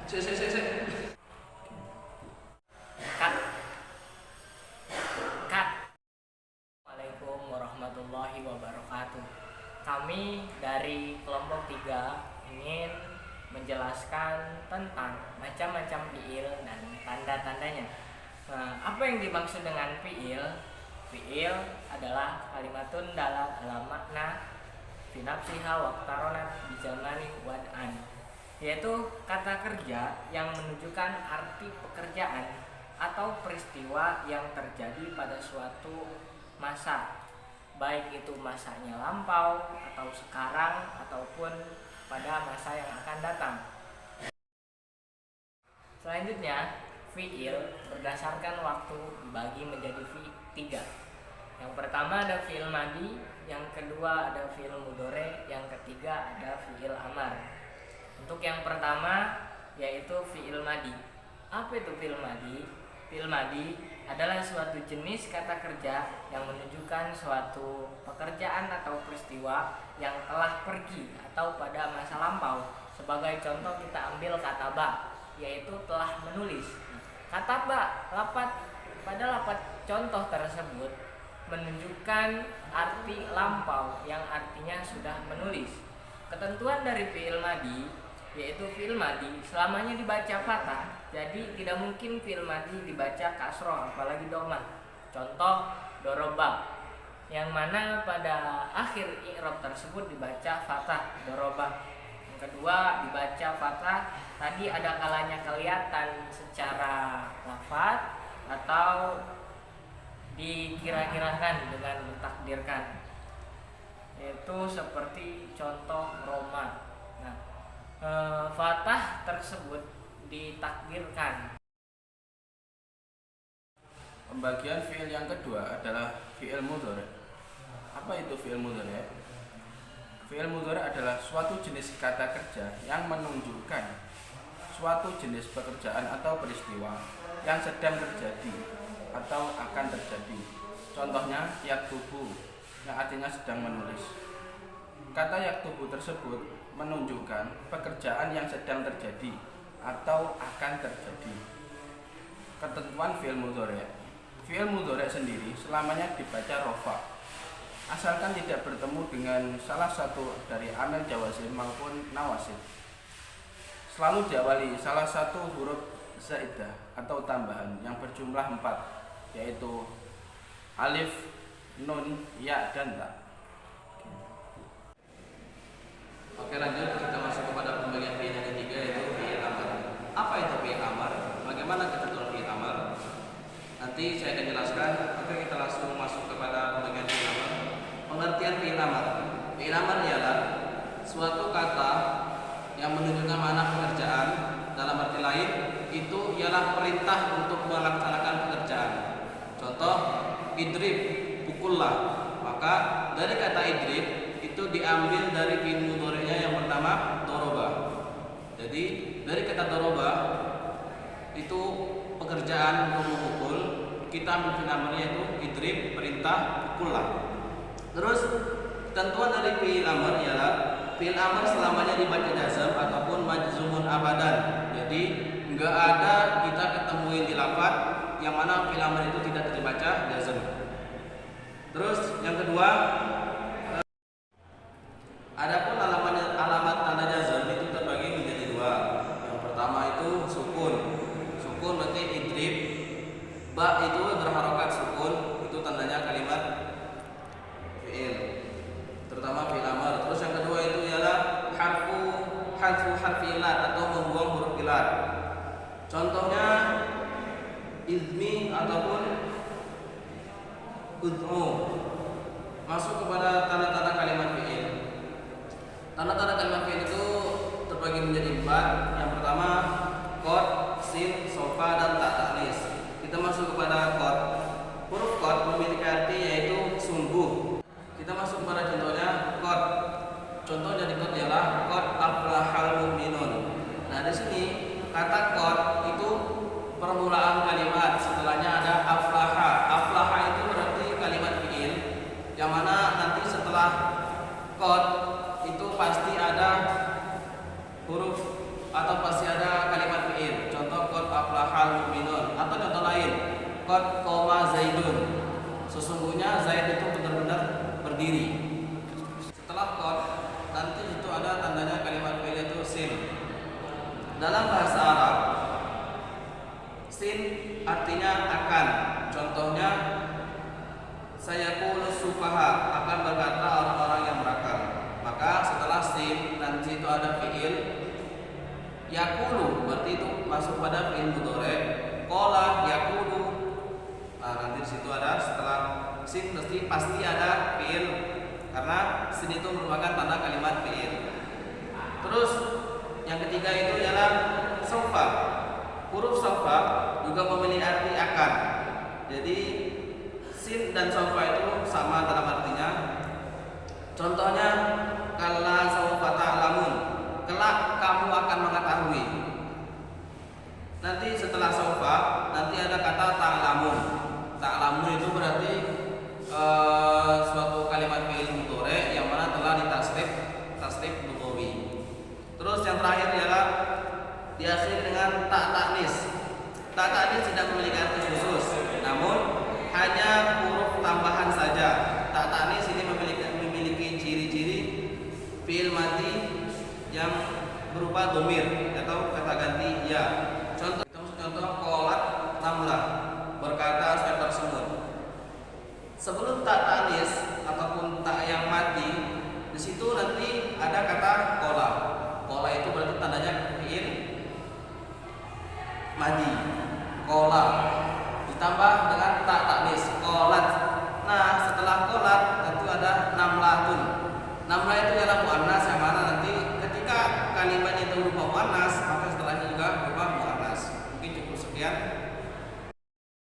Cut. Cut. Assalamualaikum warahmatullahi wabarakatuh. Kami dari kelompok 3 ingin menjelaskan tentang macam-macam fiil dan tanda-tandanya. Nah, apa yang dimaksud dengan fiil? Fiil adalah kalimatun dalat ala makna fi nafsiha waqtaronat bi zamani wad'an, yaitu kata kerja yang menunjukkan arti pekerjaan atau peristiwa yang terjadi pada suatu masa, baik itu masanya lampau atau sekarang ataupun pada masa yang akan datang. Selanjutnya, fiil berdasarkan waktu dibagi menjadi 3. Yang pertama ada fiil madi, yang kedua ada fiil mudhari, yang ketiga ada fiil amar. Untuk yang pertama yaitu fiil madi. Apa itu fiil madi? Fiil madi adalah suatu jenis kata kerja yang menunjukkan suatu pekerjaan atau peristiwa yang telah pergi atau pada masa lampau. Sebagai contoh kita ambil kata ba, yaitu telah menulis. Kata ba, pada lapat contoh tersebut menunjukkan arti lampau yang artinya sudah menulis. Ketentuan dari fiil madi yaitu fiil madi selamanya dibaca fathah, jadi tidak mungkin fiil madi dibaca kasroh apalagi dhammah. Contoh doroba, yang mana pada akhir i'rab tersebut dibaca fathah doroba. Yang kedua dibaca fathah, tadi ada kalanya kelihatan secara lafaz atau dikira-kirakan dengan mentakdirkan, yaitu seperti contoh Roma. Nah, fathah tersebut ditakdirkan. Pembagian fiil yang kedua adalah fiil mudhari. Apa itu fiil mudhari? Fiil mudhari adalah suatu jenis kata kerja yang menunjukkan suatu jenis pekerjaan atau peristiwa yang sedang terjadi atau akan terjadi. Contohnya yaktubu, yang artinya sedang menulis. Kata yaktubu tersebut menunjukkan pekerjaan yang sedang terjadi atau akan terjadi. Ketentuan fiil mudhari. Fiil mudhari sendiri selamanya dibaca rofa, asalkan tidak bertemu dengan salah satu dari amil jawazim maupun nawasib. Selalu diawali salah satu huruf zaidah atau tambahan yang berjumlah 4, yaitu alif, nun, ya, dan ta. Oke, lanjut kita masuk kepada pembagian fiil yang ketiga, yaitu fiil amar. Apa itu fiil amar? Bagaimana ketentuan fiil amar? Nanti saya akan jelaskan. Oke, kita langsung masuk kepada pembagian fiil amar. Pengertian fiil amar. Fiil amar ialah suatu kata yang menunjukkan makna pekerjaan. Dalam arti lain, itu ialah perintah untuk melaksanakan pekerjaan. Contoh, idrib, pukullah. Maka dari kata idrib itu diambil dari fiil mudhari'nya yang pertama doroba. Jadi dari kata doroba itu pekerjaan untuk memukul, kita ambil fiil amarnya itu idrib, perintah, pukullah. Terus ketentuan dari fiil amar ialah fiil amar selamanya dibaca jazm ataupun majzumun abadan. Jadi enggak ada kita ketemuin di lafaz yang mana fiil amar itu tidak dibaca jazm. Terus yang kedua, adapun alamat tanda jazm itu terbagi menjadi 2. Yang pertama itu sukun. Sukun berarti idrib. Ba itu berharokat sukun, itu tandanya kalimat fiil, terutama fiil amar. Terus yang kedua itu ialah hadfu harfi ilat atau membuang huruf ilat. Contohnya izmi ataupun ud'u. Masuk kepada tanda-tanda kalimat fiil. Tanda-tanda kalimat fiil itu terbagi menjadi 4. Yang pertama qad, sin, sofa, dan ta ta'nis. Kita masuk kepada qad. Huruf qad memiliki arti yaitu sungguh. Kita masuk pada contohnya qad. Contoh dari qad ialah qad aflahal mu'minun. Nah, di sini kata qad itu permulaan kalimat, setelahnya ada aflaha. Aflaha itu berarti kalimat fiil, yang mana nanti setelah qad itu pasti ada huruf atau pasti ada kalimat Dalam bahasa Arab, sin artinya akan. Contohnya, saya qulu sufaha, akan berkata orang-orang yang berakal. Maka setelah sin nanti itu ada fiil yaqulu, berarti itu masuk pada fiil mudhari. Qala yaqulu. Nah, nanti di situ ada setelah sin pasti ada fiil, karena sin itu merupakan tanda kalimat fiil. Terus yang ketiga itu ialah saufa. Huruf saufa juga memiliki arti akan. Jadi sin dan saufa itu sama dalam artinya. Contohnya, kalla saufa ta'lamun, kelak kamu akan mengetahui. Nanti setelah saufa nanti ada kata ta'lamun. Ta'lamun itu berarti suatu kalimat fi'il mudhari yang mana telah tasrif lughawi. Terus yang terakhir ialah diakhiri dengan ta ta'nis. Ta ta'nis tidak memiliki arti khusus, namun hanya huruf tambahan saja. Ta ta'nis ini memiliki ciri-ciri fi'il madhi yang berupa domir atau kata ganti ya. Contoh qolat namlah, berkata seekor semut. Sebelum ta ta'nis ataupun ta yang mati, di situ nanti ada kata qola. Qola itu berarti tandanya fi'il madi. Qola ditambah dengan ta ta'nis, qolat. Nah, setelah qolat tentu ada namlatun. Namlah itu adalah muannas, yang mana nanti ketika kalimatnya itu berupa muannas, maka setelahnya juga berupa muannas. Mungkin cukup sekian.